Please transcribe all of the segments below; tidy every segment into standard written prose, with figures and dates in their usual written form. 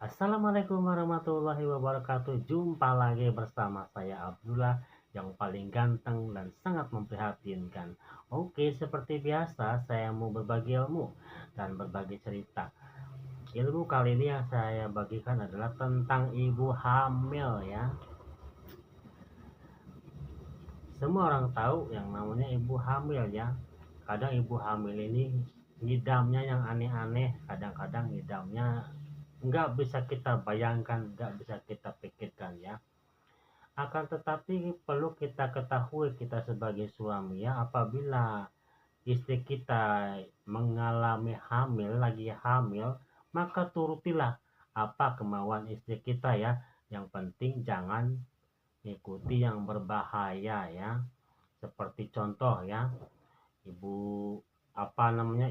Assalamualaikum warahmatullahi wabarakatuh. Jumpa lagi bersama saya Abdullah yang paling ganteng dan sangat memprihatinkan. Oke, seperti biasa saya mau berbagi ilmu dan berbagi cerita. Ilmu kali ini yang saya bagikan adalah tentang ibu hamil ya. Semua orang tahu yang namanya ibu hamil ya. Kadang ibu hamil ini ngidamnya yang aneh-aneh, kadang-kadang ngidamnya nggak bisa kita bayangkan, nggak bisa kita pikirkan ya. Akan tetapi perlu kita ketahui, kita sebagai suami ya, apabila istri kita mengalami hamil, lagi hamil, maka turutilah apa kemauan istri kita ya. Yang penting jangan ikuti yang berbahaya ya. Seperti contoh ya, ibu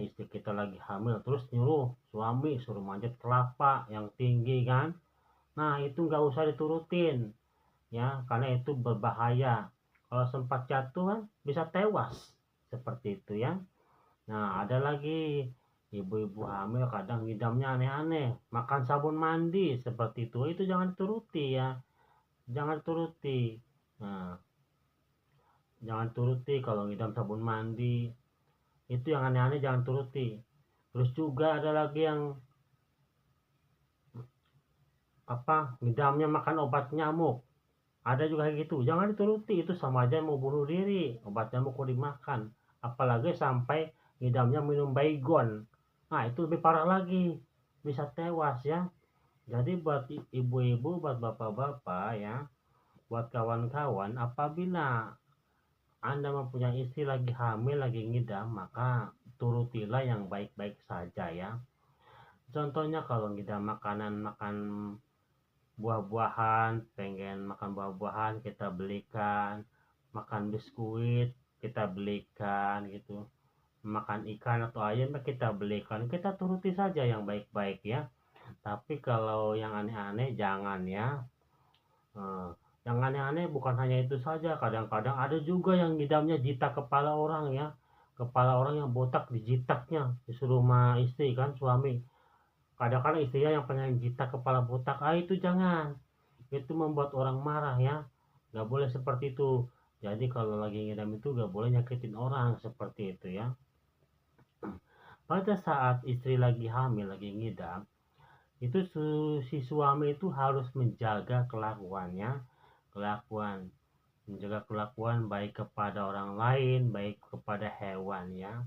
istri kita lagi hamil terus nyuruh suami suruh manjat kelapa yang tinggi kan. Nah, itu nggak usah diturutin ya, karena itu berbahaya. Kalau sempat jatuh kan bisa tewas seperti itu ya. Nah, ada lagi ibu-ibu hamil kadang ngidamnya aneh-aneh, makan sabun mandi seperti itu jangan dituruti ya, jangan turuti. Nah, jangan turuti kalau ngidam sabun mandi, itu yang aneh-aneh jangan turuti. Terus juga ada lagi yang ngidamnya makan obat nyamuk, ada juga kayak gitu, jangan dituruti, itu sama aja mau bunuh diri, obat nyamuk kok dimakan. Apalagi sampai ngidamnya minum baygon, nah itu lebih parah lagi, bisa tewas ya. Jadi buat ibu-ibu, buat bapak-bapak ya, buat kawan-kawan, apabila anda mempunyai istri lagi hamil, lagi ngidam, maka turutilah yang baik-baik saja ya. Contohnya kalau ngidam makanan, makan buah-buahan, pengen makan buah-buahan kita belikan, makan biskuit kita belikan gitu, makan ikan atau ayam kita belikan, kita turuti saja yang baik-baik ya. Tapi kalau yang aneh-aneh jangan ya. Eh, yang aneh-aneh bukan hanya itu saja, kadang-kadang ada juga yang ngidamnya jitak kepala orang ya, kepala orang yang botak dijitaknya, disuruh sama istri kan, suami. Kadang-kadang istrinya yang pengen jitak kepala botak, itu jangan, itu membuat orang marah ya, nggak boleh seperti itu. Jadi kalau lagi ngidam itu nggak boleh nyakitin orang seperti itu ya. Pada saat istri lagi hamil, lagi ngidam, itu si suami itu harus menjaga kelakuannya, kelakuan menjaga kelakuan baik kepada orang lain, baik kepada hewan ya.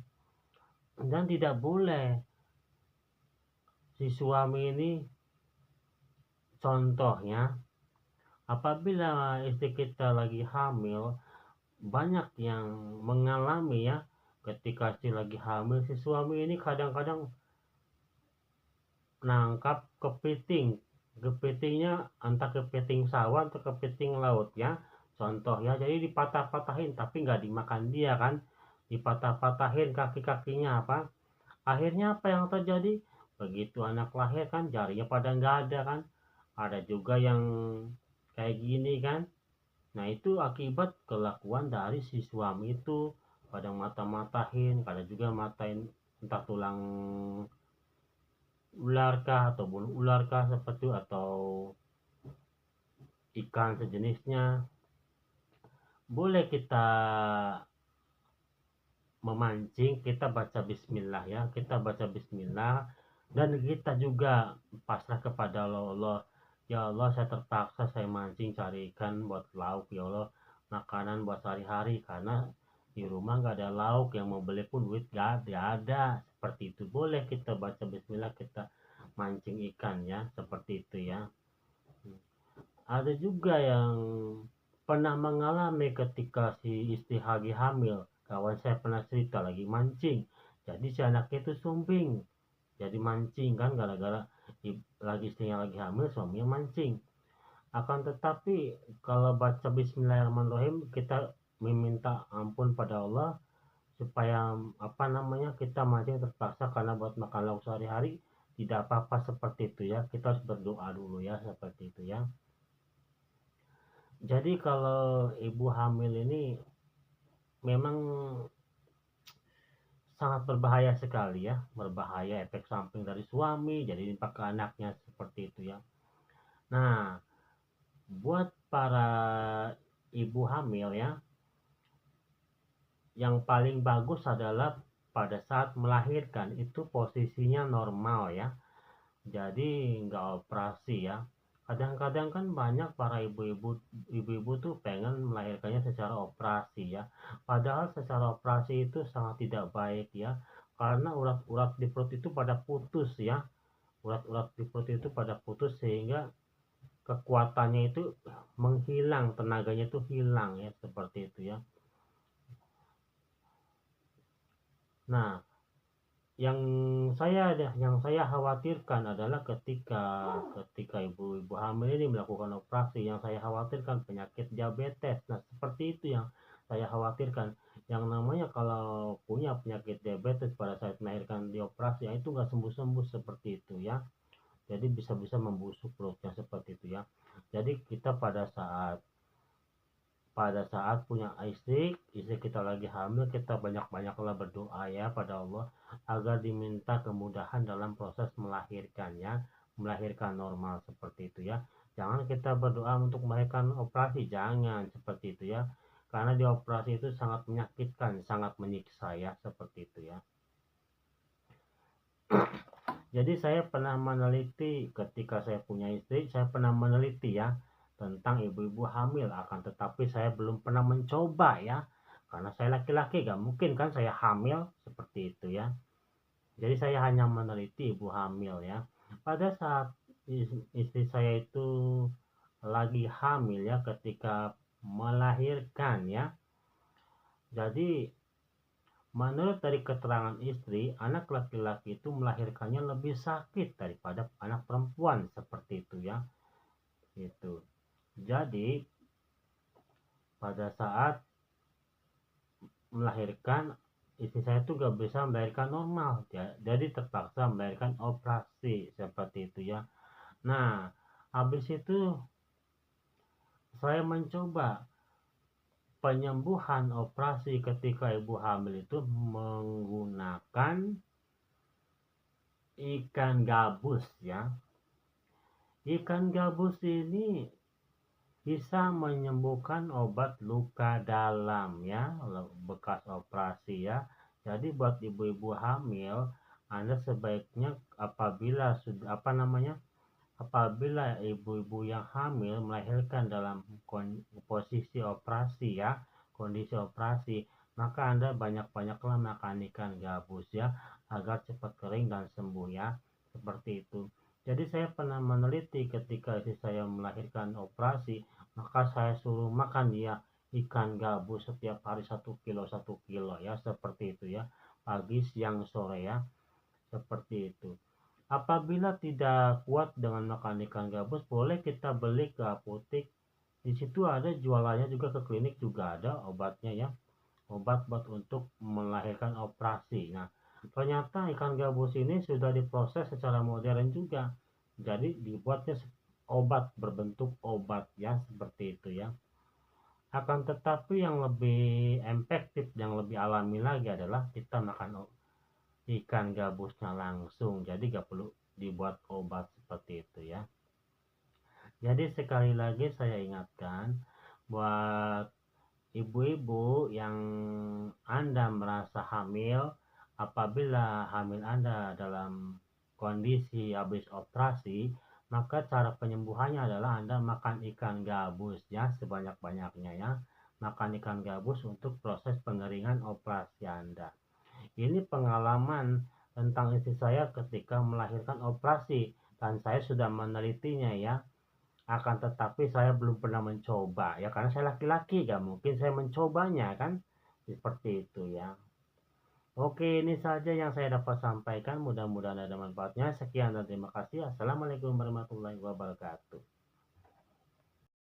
Dan tidak boleh si suami ini, contohnya apabila istri kita lagi hamil, banyak yang mengalami ya, ketika si lagi hamil si suami ini kadang-kadang nangkap kepiting, kepitingnya entah kepiting sawah atau kepiting laut ya, contoh ya. Jadi dipatah-patahin tapi nggak dimakan dia kan, dipatah-patahin kaki-kakinya akhirnya apa yang terjadi, begitu anak lahir kan jarinya pada nggak ada kan. Ada juga yang kayak gini kan. Nah, itu akibat kelakuan dari si suami itu, kadang mata-matahin, kadang juga matain entah tulang ular kah atau bulu ular kah seperti itu, atau ikan sejenisnya. Boleh kita memancing, kita baca bismillah ya, kita baca bismillah, dan kita juga pasrah kepada Allah. Ya Allah, saya terpaksa saya mancing cari ikan buat lauk ya Allah, makanan buat sehari-hari, karena di rumah nggak ada lauk, yang mau beli pun duit nggak ada. Seperti itu boleh kita baca bismillah, kita mancing ikan ya, seperti itu ya. Ada juga yang pernah mengalami ketika si istri lagi hamil, kawan saya pernah cerita lagi mancing, jadi si anaknya itu sumbing, jadi mancing kan gara-gara lagi istrinya lagi hamil, suaminya mancing. Akan tetapi kalau baca bismillahirrahmanirrahim, kita meminta ampun pada Allah supaya kita mancing terpaksa karena buat makan lauk sehari-hari, tidak apa-apa seperti itu ya. Kita harus berdoa dulu ya, seperti itu ya. Jadi kalau ibu hamil ini memang sangat berbahaya sekali ya, berbahaya efek samping dari suami, jadi impak ke anaknya seperti seperti itu ya. Nah, buat para ibu hamil ya, yang paling bagus adalah pada saat melahirkan itu posisinya normal ya. Jadi nggak operasi ya. Kadang-kadang kan banyak para ibu-ibu tuh pengen melahirkannya secara operasi ya. Padahal secara operasi itu sangat tidak baik ya. Karena urat-urat di perut itu pada putus ya. Urat-urat di perut itu pada putus sehingga kekuatannya itu menghilang, tenaganya itu hilang ya, seperti itu ya. Nah, yang saya khawatirkan adalah ketika ibu-ibu hamil ini melakukan operasi, yang saya khawatirkan penyakit diabetes. Nah, seperti itu yang saya khawatirkan. Yang namanya kalau punya penyakit diabetes pada saat melahirkan dioperasi, ya itu nggak sembuh-sembuh seperti itu ya. Jadi bisa-bisa membusuk perutnya seperti itu ya. Jadi kita pada saat punya istri kita lagi hamil, kita banyak-banyaklah berdoa ya pada Allah agar diminta kemudahan dalam proses melahirkannya, melahirkan normal seperti itu ya. Jangan kita berdoa untuk melahirkan operasi, jangan seperti itu ya. Karena di operasi itu sangat menyakitkan, sangat menyiksa ya, seperti itu ya. Jadi saya pernah meneliti, ketika saya punya istri, saya pernah meneliti ya tentang ibu-ibu hamil, akan tetapi saya belum pernah mencoba ya, karena saya laki-laki, gak mungkin kan saya hamil seperti itu ya. Jadi saya hanya meneliti ibu hamil ya. Pada saat istri saya itu lagi hamil ya, ketika melahirkan ya, jadi menurut dari keterangan istri, anak laki-laki itu melahirkannya lebih sakit daripada anak perempuan, seperti itu ya. Itu. Jadi pada saat melahirkan, istri saya tuh gak bisa melahirkan normal ya. Jadi terpaksa melahirkan operasi seperti itu ya. Nah, habis itu saya mencoba penyembuhan operasi ketika ibu hamil itu menggunakan ikan gabus ya. Ikan gabus ini bisa menyembuhkan obat luka dalam ya, bekas operasi ya. Jadi buat ibu-ibu hamil, Anda sebaiknya apabila ibu-ibu yang hamil melahirkan dalam posisi operasi ya, kondisi operasi, maka Anda banyak-banyaklah makan ikan gabus ya, agar cepat kering dan sembuh ya, seperti itu. Jadi saya pernah meneliti ketika istri saya melahirkan operasi, maka saya suruh makan dia ikan gabus setiap hari 1 kilo ya, seperti itu ya, pagi siang sore ya, seperti itu. Apabila tidak kuat dengan makan ikan gabus, boleh kita beli ke apotek. Di situ ada jualannya, juga ke klinik juga ada obatnya ya, obat untuk melahirkan operasi. Nah, ternyata ikan gabus ini sudah diproses secara modern juga. Jadi dibuatnya obat, berbentuk obat ya, seperti itu ya. Akan tetapi yang lebih efektif, yang lebih alami lagi adalah kita makan ikan gabusnya langsung. Jadi gak perlu dibuat obat seperti itu ya. Jadi sekali lagi saya ingatkan buat ibu-ibu yang Anda merasa hamil, apabila hamil Anda dalam kondisi habis operasi, maka cara penyembuhannya adalah Anda makan ikan gabus ya, sebanyak-banyaknya ya. Makan ikan gabus untuk proses pengeringan operasi Anda. Ini pengalaman tentang istri saya ketika melahirkan operasi, dan saya sudah menelitinya ya. Akan tetapi saya belum pernah mencoba ya, karena saya laki-laki, gak mungkin saya mencobanya kan, seperti itu ya. Oke, ini saja yang saya dapat sampaikan, mudah-mudahan ada manfaatnya. Sekian dan terima kasih. Assalamualaikum warahmatullahi wabarakatuh.